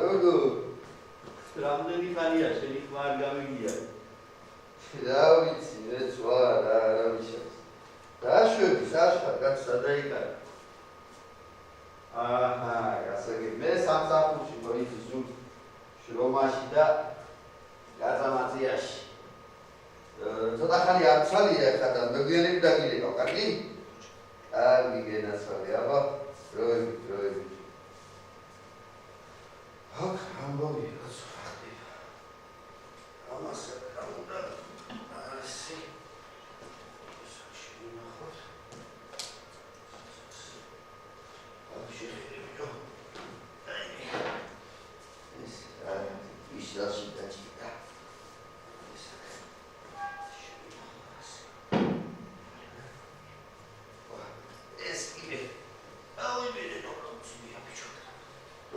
გოგო. რამდენი ხანია შენი ხმა არ გამიგია? რა ვიცი, მეც ვარ, რა ვიცი. დაშვები, საშხარ, კაცსა დაიკარა. აჰა, გასაგები, მე სამსახურში მოიცი ზურგ შრომაში და გაზამაციაში. ცოტა ხანი არ ცალია ხა და მოგვიანებით დაგილეკავ, კარგი? კარგი გენაცვალე, აბა, დროებით. აქ ამბავი რაც ხდება. ამას რა უნდა ასე შევინახოთ. აქ შეხედებიო. ეს ისლაში დაჭირდა.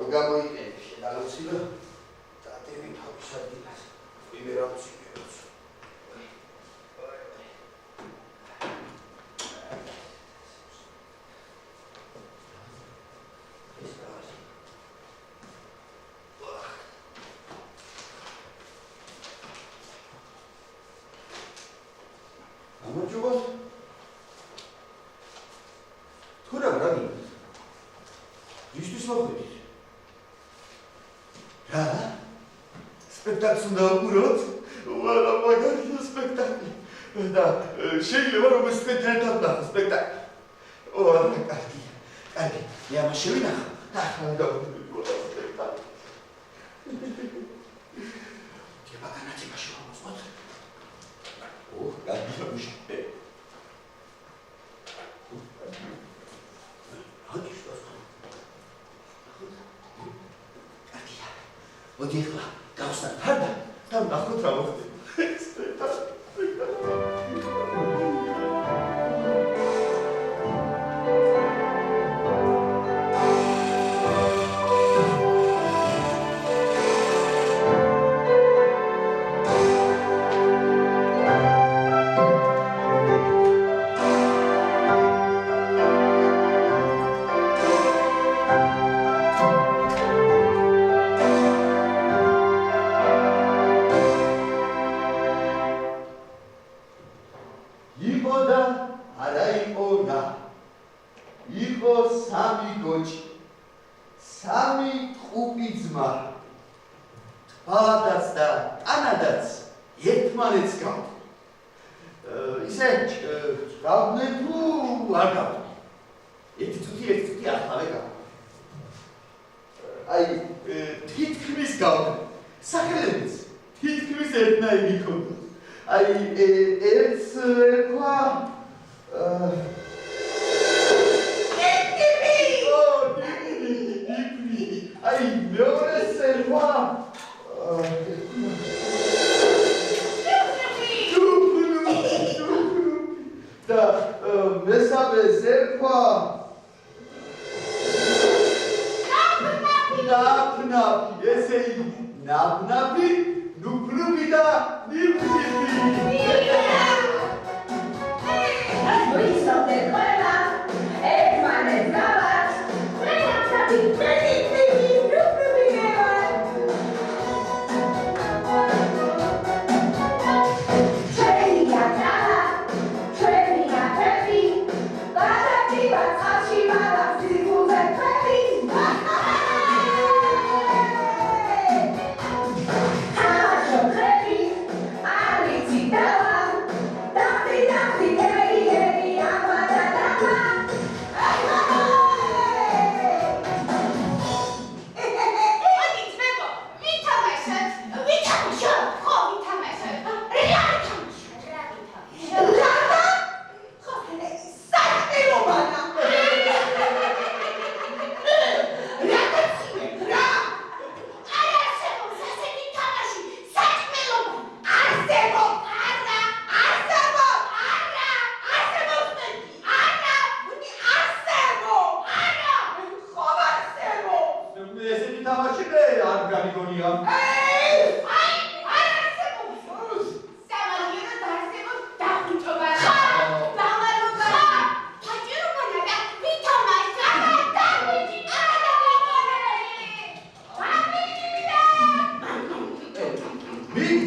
გამოიყენე შედალოცილო და დემი თავის ადგილას ვიმერავცი ამოჯუბოს თუ რა გრაგი ისთვის მოხვედით რა? სპექტაკლს უნდა ვუყუროთ? ვარა მაგარია სპექტაკლი. და შეიძლება რომ ეს ერთად ნახო სპექტაკლი. ვარა კარგია. კარგი. მე ამას შევინახო. და ახლა დავუყურო სპექტაკლი. ჯება განათებაში ვამოწმოთ. კარგია მუშა. მოდი ახლა გავხსნათ ფარდა და ვნახოთ რა მოხდება.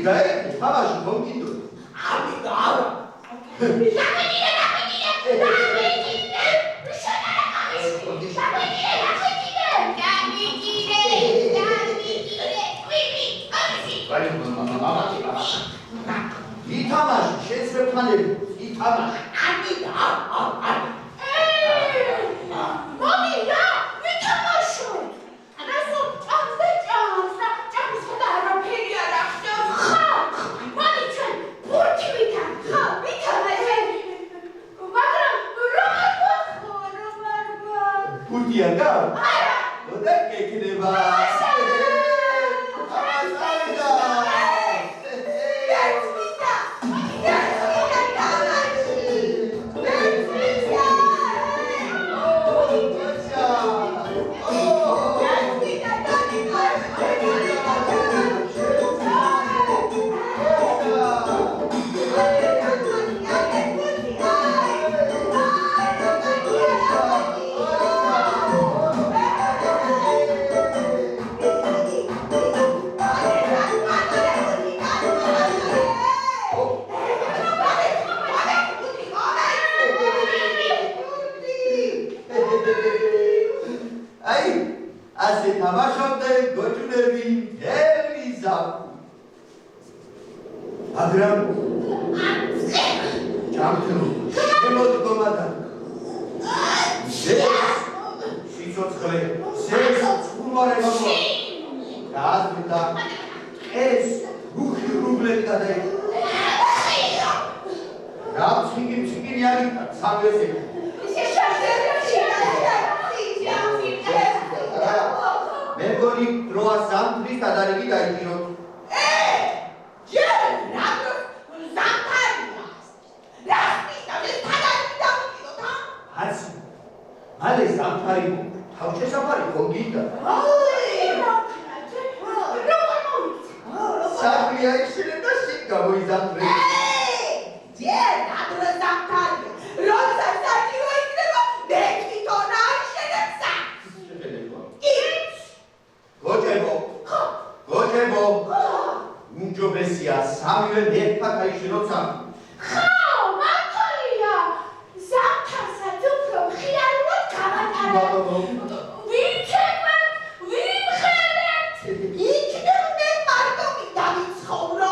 დაეკ თამაში მომკიდო ამიტომ არა ითამაში შენს ვერთხანები ითამაში Putianga? Udah kayak gini bang. Así tamashote gochunevi Eliza. Adram. Jamtu. Shemot komada. Shitsotskhle. Umare mamo. Razmita. Es ruhi ruble kadai. Rab chigin yari samvese. მეგონი დროა სამთრის გადარიგი დაიჭირო. ჯერ რატო სამთარიას? რასის და მე გადარიგი დავიჭირო თან? არც. მალე სამთარი თავშესაფარი გოგიდა. საქმეა ისინი და შენ გამოიზამთრე. ჯერ რატო სამთარია? როცა საჭირო იქნება, მე თვითონ აიშენებ გოჭებო უმჯობესია სამივე ერთად აიშენოთ სამი. ხო, მართალია. ზამთარსაც უფრო მხიარულად გავატარებ. ვიმხერებთ, იქნებ მარტო დავიცხოვრო.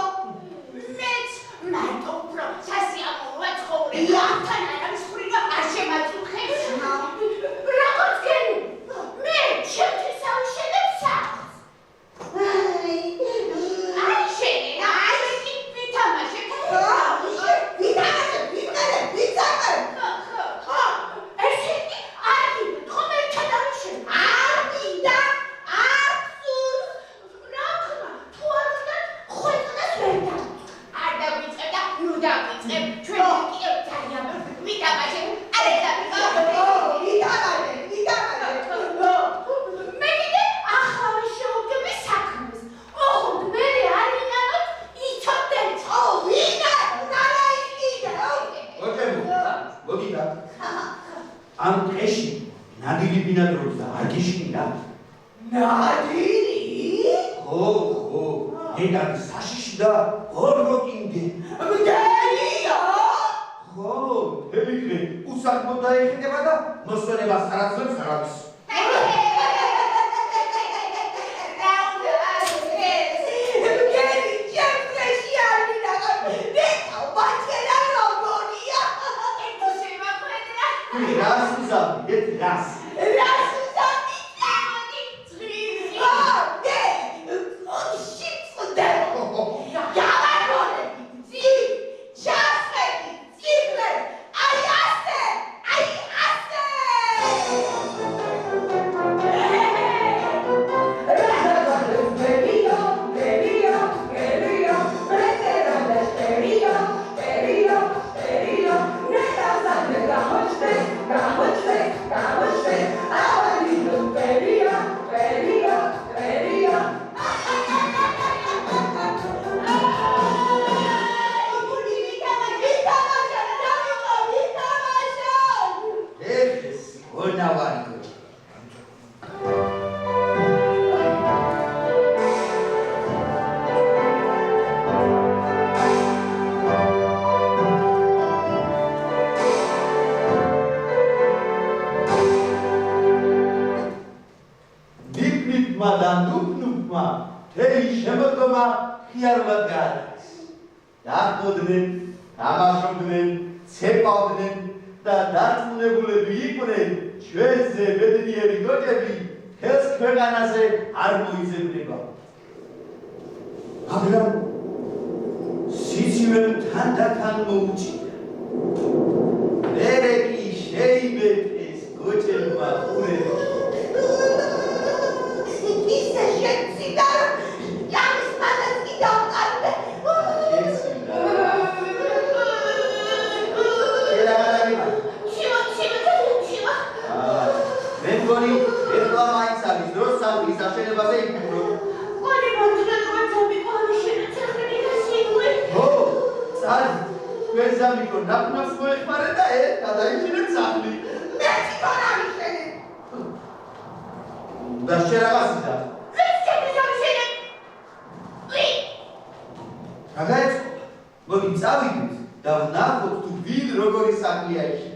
მეც მარტო უფრო სასიამოვნოა ცხოვრება. ლამთან არ ამსხვრინა არ შემაწუხებს. რაღაც გენი. მე ჩემთვის ავშენებ სახლს. ამ დღეში ნადირი ბინადრობს და არ გიშინდა. ნადირი? ხო. დედანი საშიში და ორგოკინდე. მგელია? ხო, თებიქრე უსახმოდ დაეხება და მოსვენებას არაცლებს არავის. ნიფმა და ნუფნუფმა თელი შემოდგომა ხიარულად გაატარეს. დაჰყოდნენ, თამაშობდნენ, ცეპავდნენ და დარწმუნებულები იყვნენ ჩვენზე ბედნიერი გოჭები თელს ქვეყანაზე არ მოიძებნება. მაგრამ სიცივემ თანდათან მოუჭიდა. მერე კი შეიბეთეს გოჭებმა ყურები. ისე შეციდა, ямის მანაც კი დავყარდა. მეგონი ეხლა მაინც არის დრო სახლის აშენებაზე იფიქრო. გონი მოძრაობები ყოველი შემეცხრები და სიყვი. ო, წალი, თქვენ ზამიკო ნაფნაფს მოეხმარეთ და გადაიჭირეთ სახლი. მე თვითონ ავიშენე. და შენ რაღაცა. ვინც შემიზავშენე? ვინ? გადაეწყო. მოდი წავიდეთ და ვნახოთ თუ ვინ როგორი სახლია ის.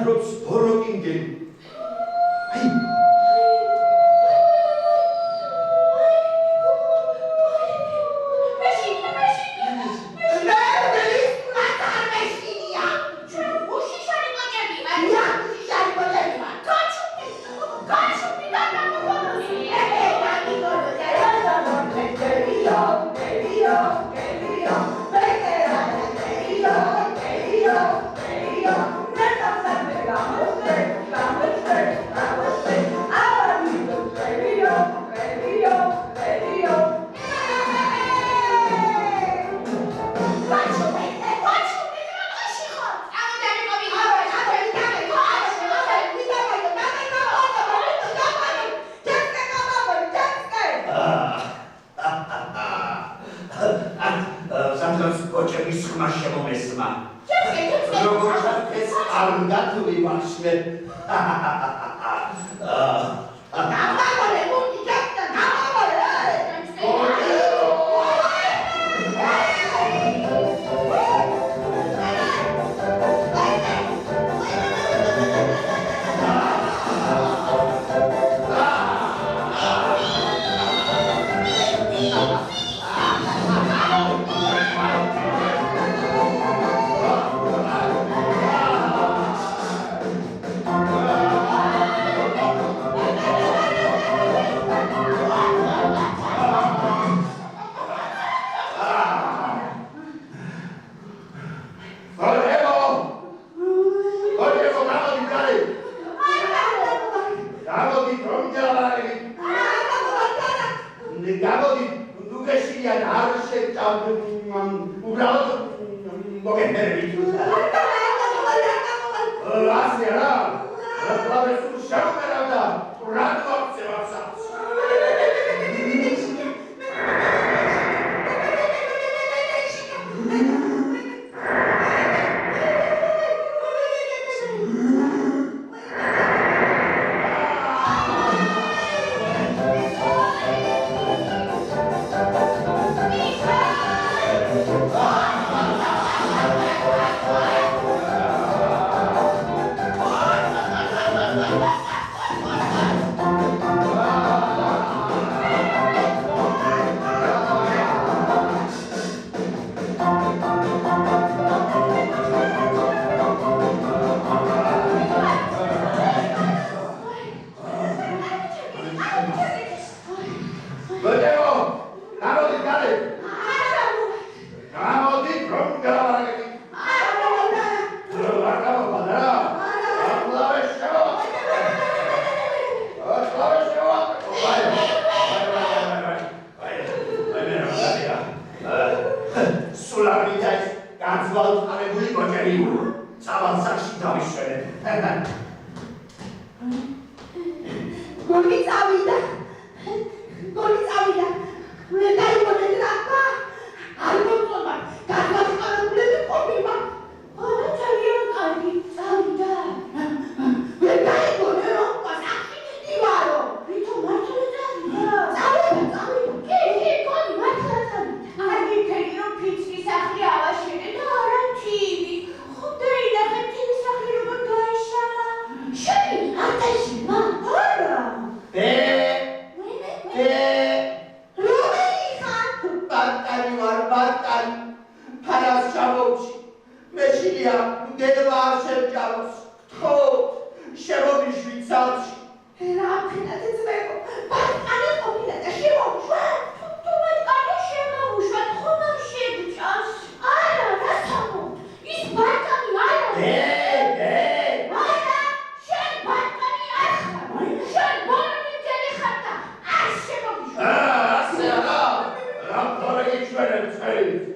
აზრობს ბოროკინგენი. აი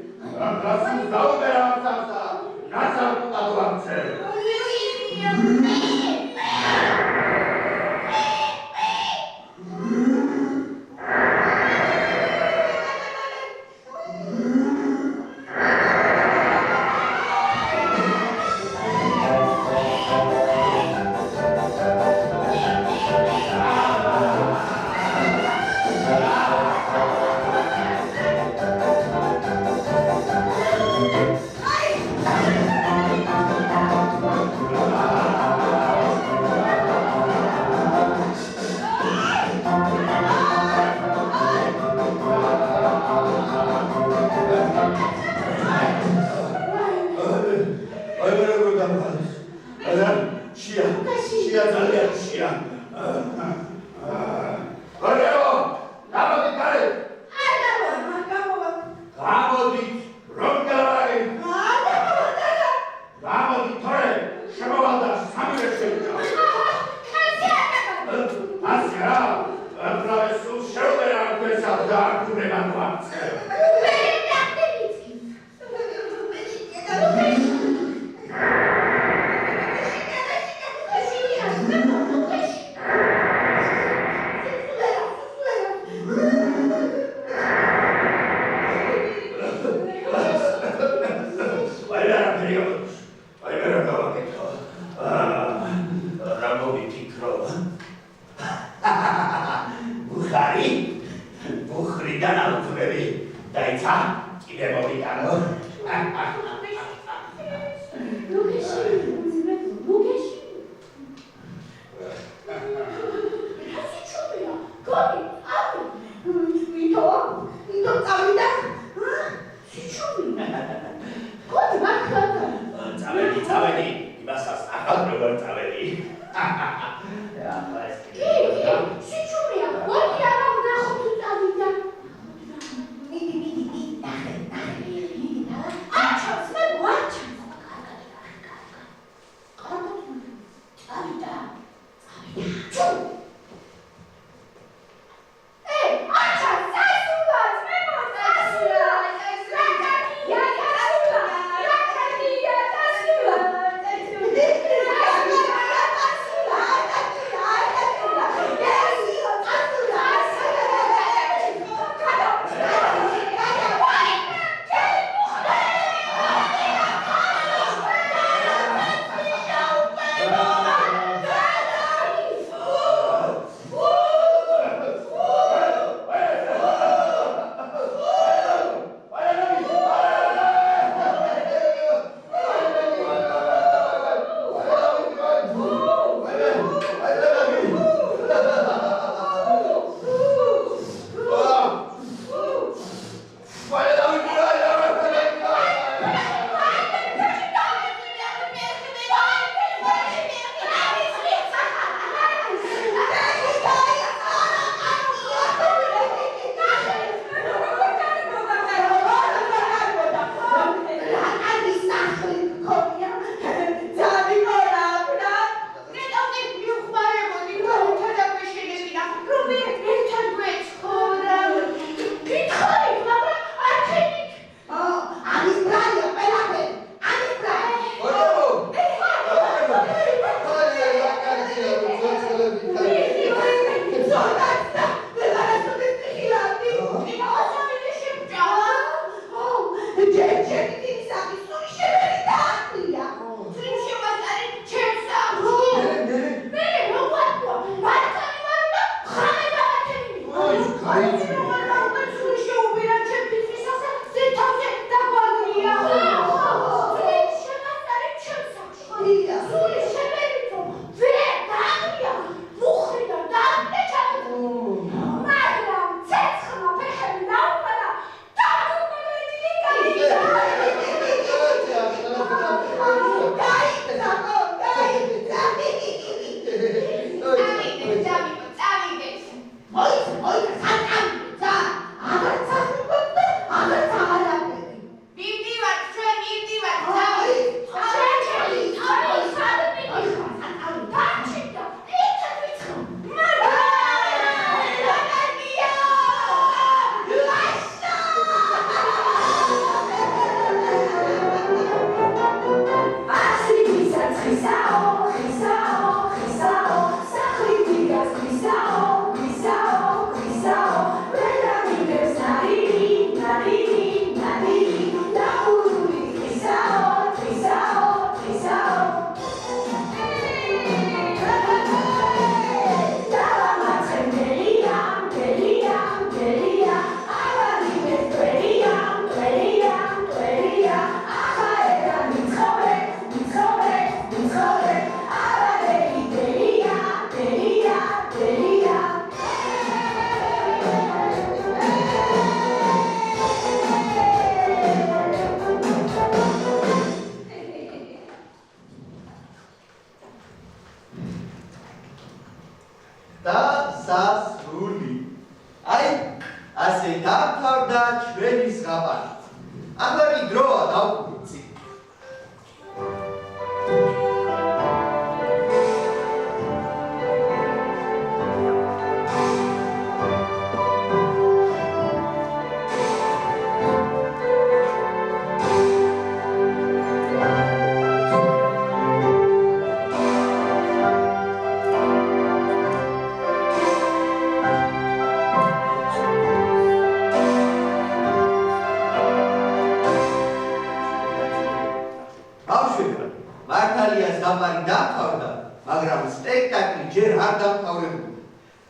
ზამბარი დამთავრდა, მაგრამ სპექტაკლი ჯერ არ დამთავრებულა,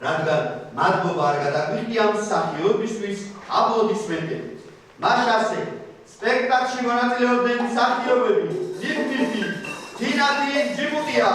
რადგან მადლობა არ გადაგვიხდი ამ მსახიობისთვის აპლოდისმენტებით. მას ასე სპექტაკლში მონაწილეობდნენ მსახიობები: ნიფ-ნიფი, თინათი, ჯიბუტია.